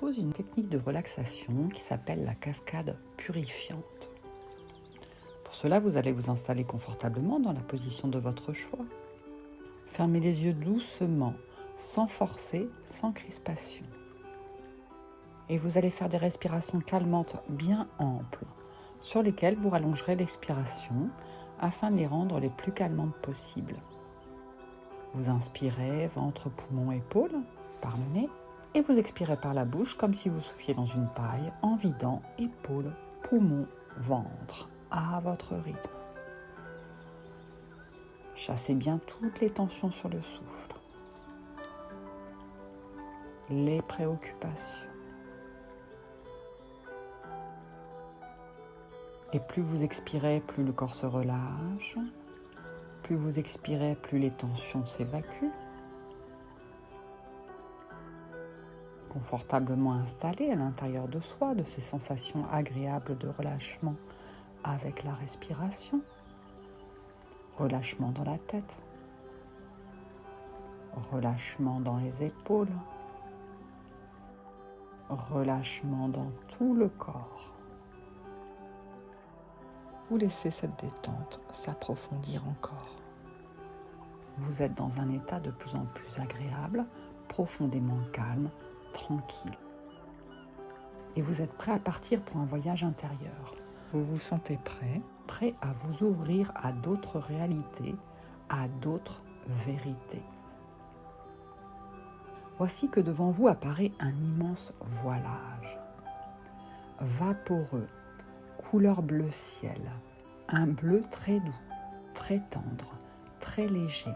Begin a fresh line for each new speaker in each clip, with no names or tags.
propose une technique de relaxation qui s'appelle la cascade purifiante. Pour cela, vous allez vous installer confortablement dans la position de votre choix. Fermez les yeux doucement, sans forcer, sans crispation. Et vous allez faire des respirations calmantes bien amples, sur lesquelles vous rallongerez l'expiration afin de les rendre les plus calmantes possibles. Vous inspirez ventre, poumon, épaules par le nez et vous expirez par la bouche comme si vous souffliez dans une paille en vidant épaules, poumons, ventre à votre rythme. Chassez bien toutes les tensions sur le souffle, les préoccupations. Et plus vous expirez, plus le corps se relâche. Plus vous expirez, plus les tensions s'évacuent. Confortablement installé à l'intérieur de soi, de ces sensations agréables de relâchement avec la respiration. Relâchement dans la tête. Relâchement dans les épaules. Relâchement dans tout le corps. Vous laissez cette détente s'approfondir encore. Vous êtes dans un état de plus en plus agréable, profondément calme, tranquille. Et vous êtes prêt à partir pour un voyage intérieur. Vous vous sentez prêt à vous ouvrir à d'autres réalités, à d'autres vérités. Voici que devant vous apparaît un immense voilage, vaporeux, couleur bleu ciel, un bleu très doux, très tendre, très léger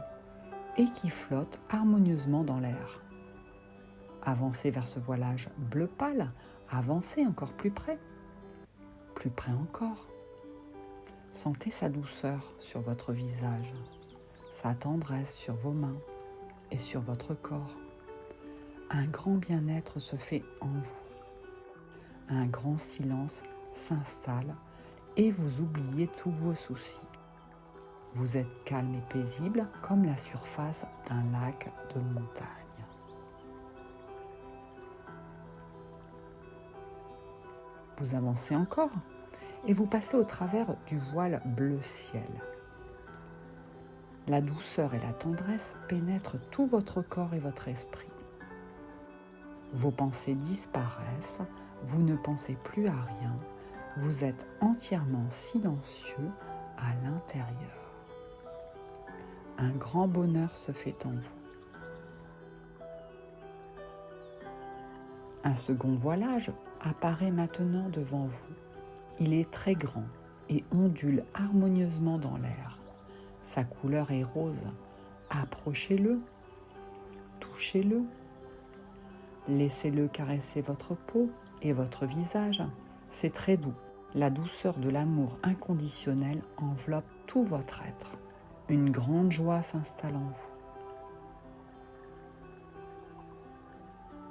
et qui flotte harmonieusement dans l'air. Avancez vers ce voilage bleu pâle, avancez encore plus près encore. Sentez sa douceur sur votre visage, sa tendresse sur vos mains et sur votre corps. Un grand bien-être se fait en vous. Un grand silence s'installe et vous oubliez tous vos soucis. Vous êtes calme et paisible comme la surface d'un lac de montagne. Vous avancez encore et vous passez au travers du voile bleu ciel. La douceur et la tendresse pénètrent tout votre corps et votre esprit. Vos pensées disparaissent, vous ne pensez plus à rien, vous êtes entièrement silencieux à l'intérieur. Un grand bonheur se fait en vous. Un second voilage apparaît maintenant devant vous. Il est très grand et ondule harmonieusement dans l'air. Sa couleur est rose. Approchez-le, touchez-le. Laissez-le caresser votre peau et votre visage. C'est très doux. La douceur de l'amour inconditionnel enveloppe tout votre être. Une grande joie s'installe en vous.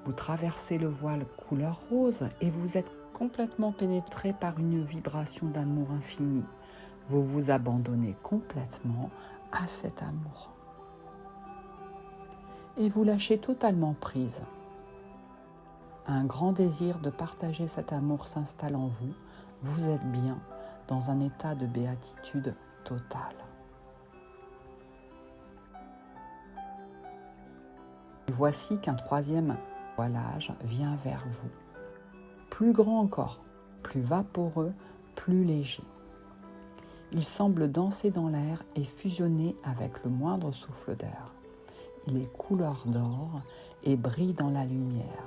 Vous traversez le voile couleur rose et vous êtes complètement pénétré par une vibration d'amour infini. Vous vous abandonnez complètement à cet amour. Et vous lâchez totalement prise. Un grand désir de partager cet amour s'installe en vous. Vous êtes bien dans un état de béatitude totale. Voici qu'un troisième voilage vient vers vous. Plus grand encore, plus vaporeux, plus léger. Il semble danser dans l'air et fusionner avec le moindre souffle d'air. Il est couleur d'or et brille dans la lumière.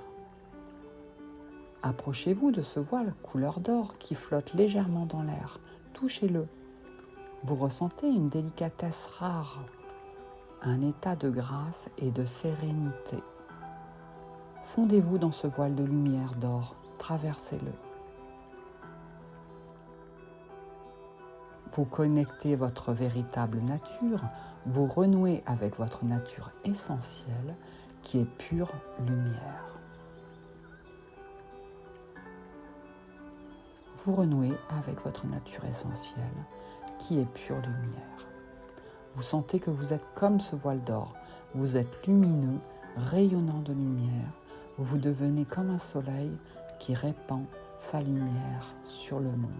Approchez-vous de ce voile couleur d'or qui flotte légèrement dans l'air. Touchez-le. Vous ressentez une délicatesse rare, un état de grâce et de sérénité. Fondez-vous dans ce voile de lumière d'or, traversez-le. Vous connectez votre véritable nature, vous renouez avec votre nature essentielle qui est pure lumière. Vous renouez avec votre nature essentielle qui est pure lumière. Vous sentez que vous êtes comme ce voile d'or, vous êtes lumineux, rayonnant de lumière, Vous devenez comme un soleil qui répand sa lumière sur le monde.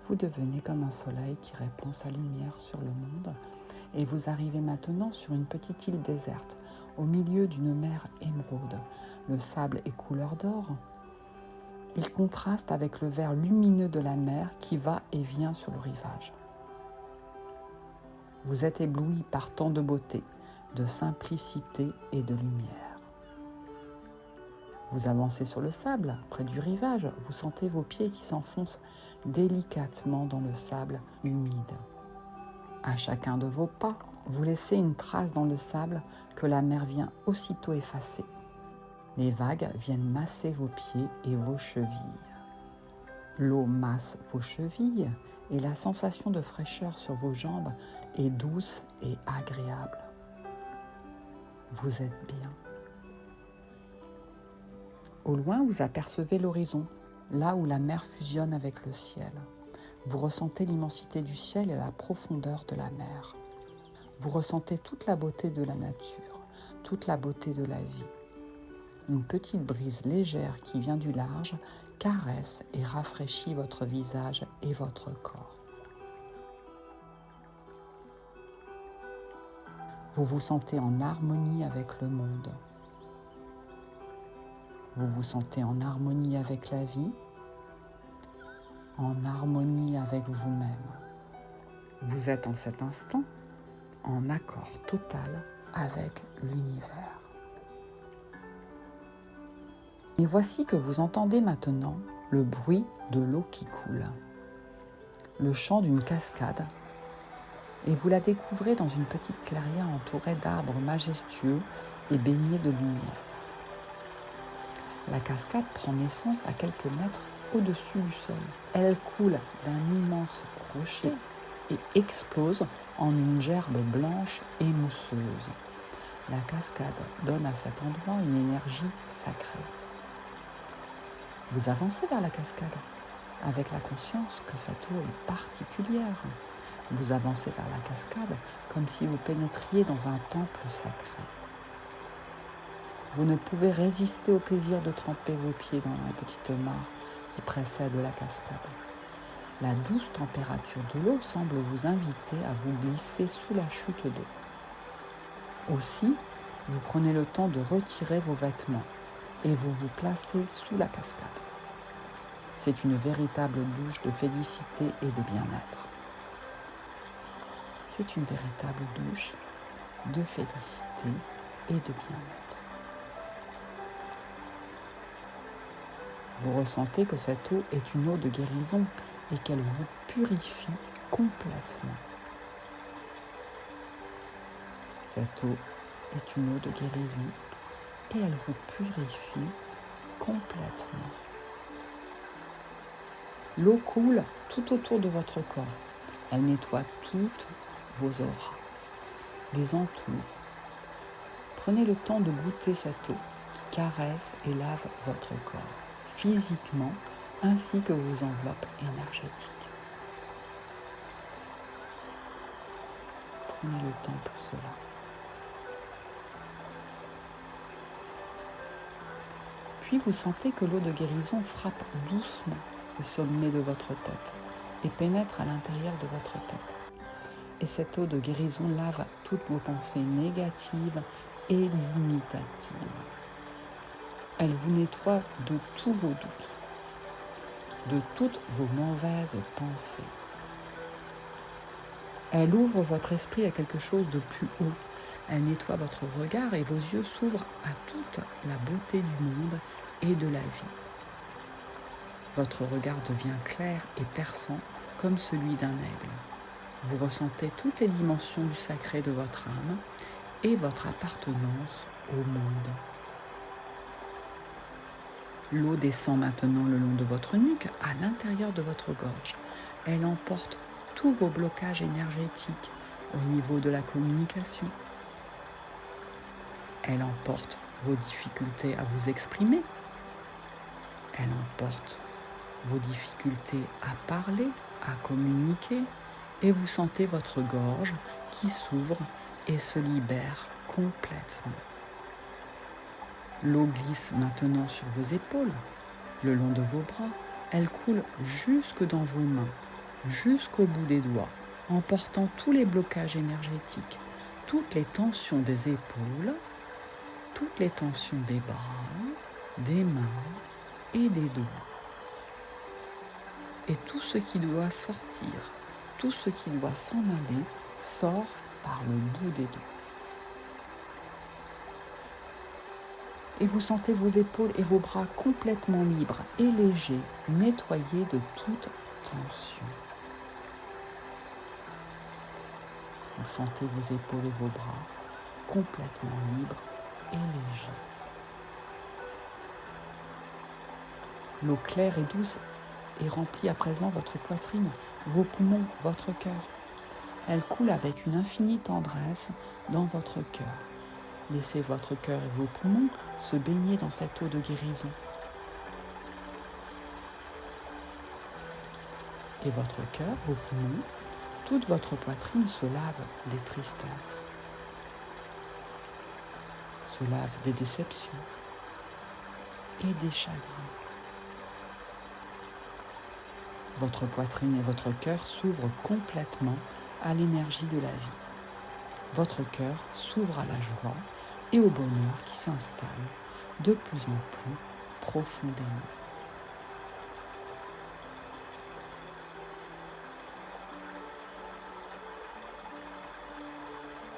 Vous devenez comme un soleil qui répand sa lumière sur le monde et vous arrivez maintenant sur une petite île déserte, au milieu d'une mer émeraude. Le sable est couleur d'or. Il contraste avec le vert lumineux de la mer qui va et vient sur le rivage. Vous êtes ébloui par tant de beauté, de simplicité et de lumière. Vous avancez sur le sable, près du rivage, vous sentez vos pieds qui s'enfoncent délicatement dans le sable humide. À chacun de vos pas, vous laissez une trace dans le sable que la mer vient aussitôt effacer. Les vagues viennent masser vos pieds et vos chevilles. L'eau masse vos chevilles et la sensation de fraîcheur sur vos jambes est douce et agréable. Vous êtes bien. Au loin, vous apercevez l'horizon, là où la mer fusionne avec le ciel. Vous ressentez l'immensité du ciel et la profondeur de la mer. Vous ressentez toute la beauté de la nature, toute la beauté de la vie. Une petite brise légère qui vient du large caresse et rafraîchit votre visage et votre corps. Vous vous sentez en harmonie avec le monde. Vous vous sentez en harmonie avec la vie, en harmonie avec vous-même. Vous êtes en cet instant en accord total avec l'univers. Et voici que vous entendez maintenant le bruit de l'eau qui coule, le chant d'une cascade, et vous la découvrez dans une petite clairière entourée d'arbres majestueux et baignée de lumière. La cascade prend naissance à quelques mètres au-dessus du sol. Elle coule d'un immense rocher et explose en une gerbe blanche et mousseuse. La cascade donne à cet endroit une énergie sacrée. Vous avancez vers la cascade avec la conscience que cette eau est particulière. Vous avancez vers la cascade comme si vous pénétriez dans un temple sacré. Vous ne pouvez résister au plaisir de tremper vos pieds dans la petite mare qui précède la cascade. La douce température de l'eau semble vous inviter à vous glisser sous la chute d'eau. Aussi, vous prenez le temps de retirer vos vêtements et vous vous placez sous la cascade. C'est une véritable douche de félicité et de bien-être. C'est une véritable douche de félicité et de bien-être. Vous ressentez que cette eau est une eau de guérison et qu'elle vous purifie complètement. Cette eau est une eau de guérison et elle vous purifie complètement. L'eau coule tout autour de votre corps. Elle nettoie toutes vos auras, les entoure. Prenez le temps de goûter cette eau qui caresse et lave votre corps, physiquement ainsi que vos enveloppes énergétiques. Prenez le temps pour cela. Puis vous sentez que l'eau de guérison frappe doucement le sommet de votre tête et pénètre à l'intérieur de votre tête. Et cette eau de guérison lave toutes vos pensées négatives et limitatives. Elle vous nettoie de tous vos doutes, de toutes vos mauvaises pensées. Elle ouvre votre esprit à quelque chose de plus haut. Elle nettoie votre regard et vos yeux s'ouvrent à toute la beauté du monde et de la vie. Votre regard devient clair et perçant comme celui d'un aigle. Vous ressentez toutes les dimensions du sacré de votre âme et votre appartenance au monde. L'eau descend maintenant le long de votre nuque, à l'intérieur de votre gorge. Elle emporte tous vos blocages énergétiques au niveau de la communication. Elle emporte vos difficultés à vous exprimer. Elle emporte vos difficultés à parler, à communiquer et vous sentez votre gorge qui s'ouvre et se libère complètement. L'eau glisse maintenant sur vos épaules, le long de vos bras. Elle coule jusque dans vos mains, jusqu'au bout des doigts, emportant tous les blocages énergétiques, toutes les tensions des épaules, toutes les tensions des bras, des mains et des doigts. Et tout ce qui doit sortir, tout ce qui doit s'en aller, sort par le bout des doigts. Et vous sentez vos épaules et vos bras complètement libres et légers, nettoyés de toute tension. Vous sentez vos épaules et vos bras complètement libres et légers. L'eau claire et douce et remplit à présent votre poitrine, vos poumons, votre cœur. Elle coule avec une infinie tendresse dans votre cœur. Laissez votre cœur et vos poumons se baigner dans cette eau de guérison. Et votre cœur, vos poumons, toute votre poitrine se lave des tristesses, se lave des déceptions et des chagrins. Votre poitrine et votre cœur s'ouvrent complètement à l'énergie de la vie. Votre cœur s'ouvre à la joie et au bonheur qui s'installe de plus en plus profondément.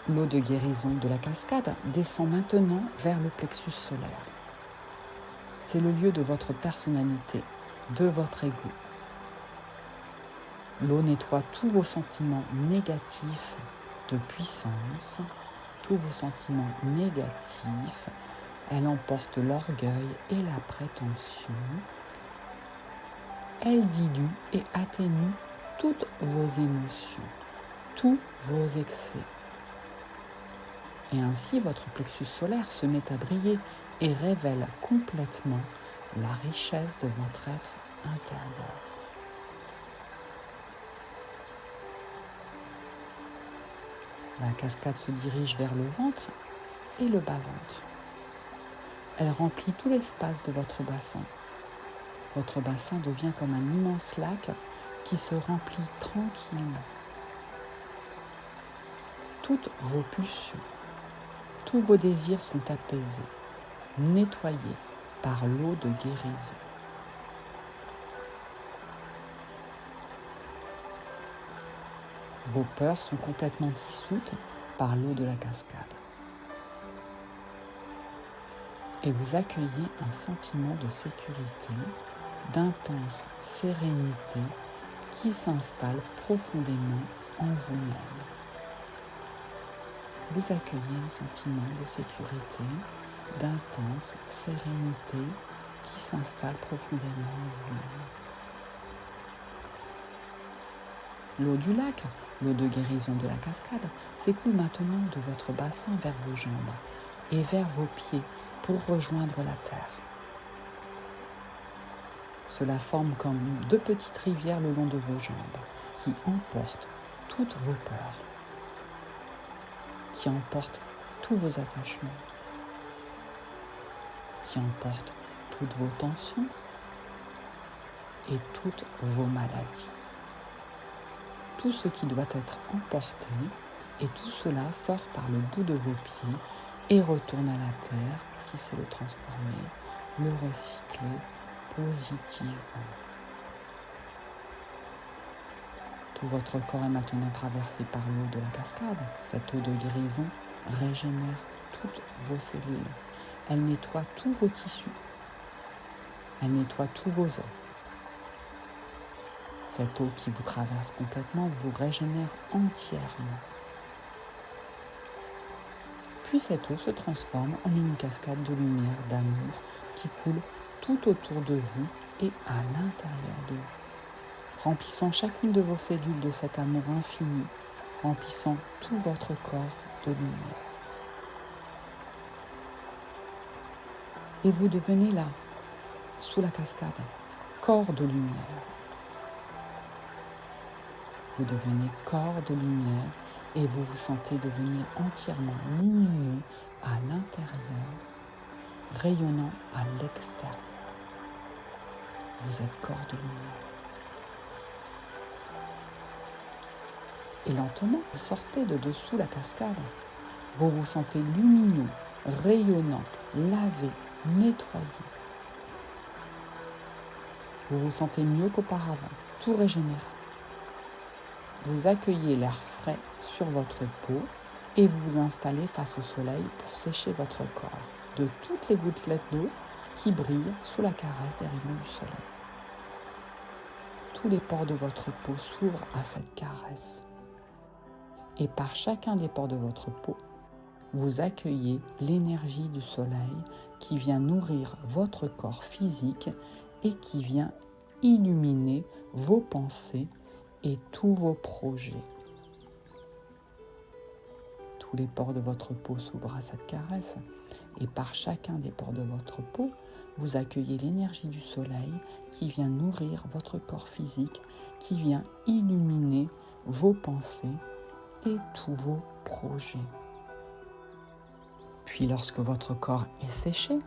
L'eau de guérison de la cascade descend maintenant vers le plexus solaire. C'est le lieu de votre personnalité, de votre ego. L'eau nettoie tous vos sentiments négatifs de puissance, tous vos sentiments négatifs. Elle emporte l'orgueil et la prétention. Elle dilue et atténue toutes vos émotions, tous vos excès. Et ainsi, votre plexus solaire se met à briller et révèle complètement la richesse de votre être intérieur. La cascade se dirige vers le ventre et le bas-ventre. Elle remplit tout l'espace de votre bassin. Votre bassin devient comme un immense lac qui se remplit tranquillement. Toutes vos pulsions, tous vos désirs sont apaisés, nettoyés par l'eau de guérison. Vos peurs sont complètement dissoutes par l'eau de la cascade. Et vous accueillez un sentiment de sécurité, d'intense sérénité qui s'installe profondément en vous-même. Vous accueillez un sentiment de sécurité, d'intense sérénité qui s'installe profondément en vous-même. L'eau du lac, l'eau de guérison de la cascade, s'écoule maintenant de votre bassin vers vos jambes et vers vos pieds pour rejoindre la terre. Cela forme comme deux petites rivières le long de vos jambes qui emportent toutes vos peurs, qui emportent tous vos attachements, qui emportent toutes vos tensions et toutes vos maladies. Tout ce qui doit être emporté, et tout cela sort par le bout de vos pieds et retourne à la terre qui sait le transformer, le recycler positivement. Tout votre corps est maintenant traversé par l'eau de la cascade. Cette eau de guérison régénère toutes vos cellules. Elle nettoie tous vos tissus. Elle nettoie tous vos os. Cette eau qui vous traverse complètement vous régénère entièrement. Puis cette eau se transforme en une cascade de lumière, d'amour qui coule tout autour de vous et à l'intérieur de vous, remplissant chacune de vos cellules de cet amour infini, remplissant tout votre corps de lumière. Et vous devenez là, sous la cascade, corps de lumière. Vous devenez corps de lumière et vous vous sentez devenir entièrement lumineux à l'intérieur, rayonnant à l'extérieur. Vous êtes corps de lumière. Et lentement, vous sortez de dessous la cascade. Vous vous sentez lumineux, rayonnant, lavé, nettoyé. Vous vous sentez mieux qu'auparavant, tout régénéré. Vous accueillez l'air frais sur votre peau et vous vous installez face au soleil pour sécher votre corps de toutes les gouttelettes d'eau qui brillent sous la caresse des rayons du soleil. Tous les pores de votre peau s'ouvrent à cette caresse. Et par chacun des pores de votre peau, vous accueillez l'énergie du soleil qui vient nourrir votre corps physique et qui vient illuminer vos pensées et tous vos projets. Tous les pores de votre peau s'ouvrent à cette caresse et par chacun des pores de votre peau, vous accueillez l'énergie du soleil qui vient nourrir votre corps physique, qui vient illuminer vos pensées et tous vos projets. Puis lorsque votre corps est séché,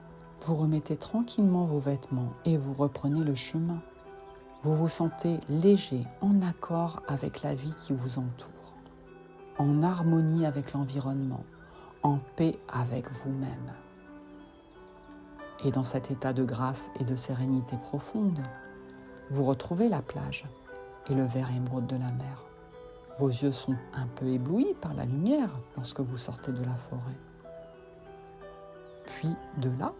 vous remettez tranquillement vos vêtements et vous reprenez le chemin. Vous vous sentez léger, en accord avec la vie qui vous entoure, en harmonie avec l'environnement, en paix avec vous-même. Et dans cet état de grâce et de sérénité profonde, vous retrouvez la plage et le vert émeraude de la mer. Vos yeux sont un peu éblouis par la lumière lorsque vous sortez de la forêt. Puis de là,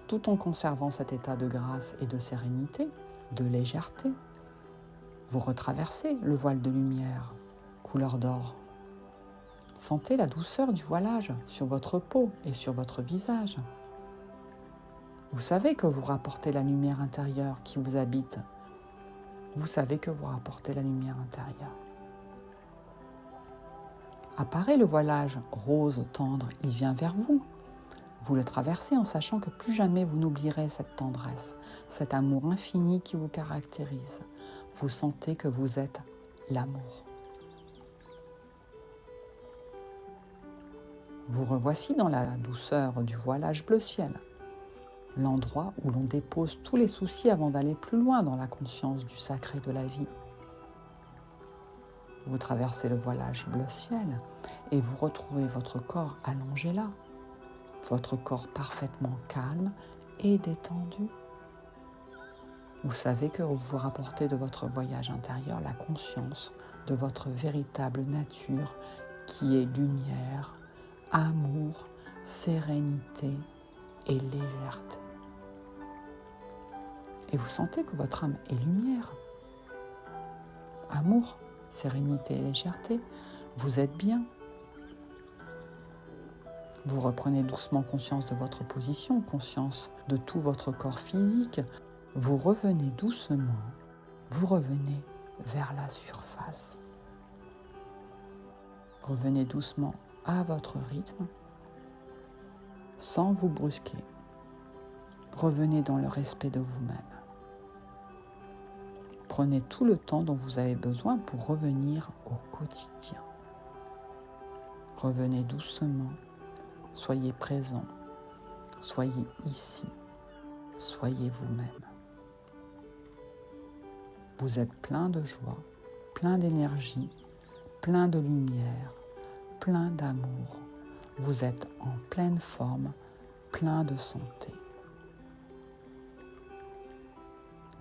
tout en conservant cet état de grâce et de sérénité, de légèreté, vous retraversez le voile de lumière, couleur d'or. Sentez la douceur du voilage sur votre peau et sur votre visage. Vous savez que vous rapportez la lumière intérieure qui vous habite. Vous savez que vous rapportez la lumière intérieure. Apparaît le voilage rose tendre, il vient vers vous. Vous le traversez en sachant que plus jamais vous n'oublierez cette tendresse, cet amour infini qui vous caractérise. Vous sentez que vous êtes l'amour. Vous revoici dans la douceur du voilage bleu ciel, l'endroit où l'on dépose tous les soucis avant d'aller plus loin dans la conscience du sacré de la vie. Vous traversez le voilage bleu ciel et vous retrouvez votre corps allongé là, votre corps parfaitement calme et détendu. Vous savez que vous vous rapportez de votre voyage intérieur la conscience de votre véritable nature qui est lumière, amour, sérénité et légèreté. Et vous sentez que votre âme est lumière, amour, sérénité et légèreté. Vous êtes bien. Vous reprenez doucement conscience de votre position, conscience de tout votre corps physique. Vous revenez doucement, vous revenez vers la surface. Revenez doucement à votre rythme, sans vous brusquer. Revenez dans le respect de vous-même. Prenez tout le temps dont vous avez besoin pour revenir au quotidien. Revenez doucement. Soyez présent, soyez ici, soyez vous-même. Vous êtes plein de joie, plein d'énergie, plein de lumière, plein d'amour. Vous êtes en pleine forme, plein de santé.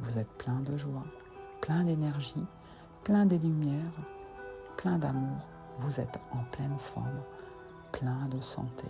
Vous êtes plein de joie, plein d'énergie, plein de lumière, plein d'amour. Vous êtes en pleine forme, plein de santé.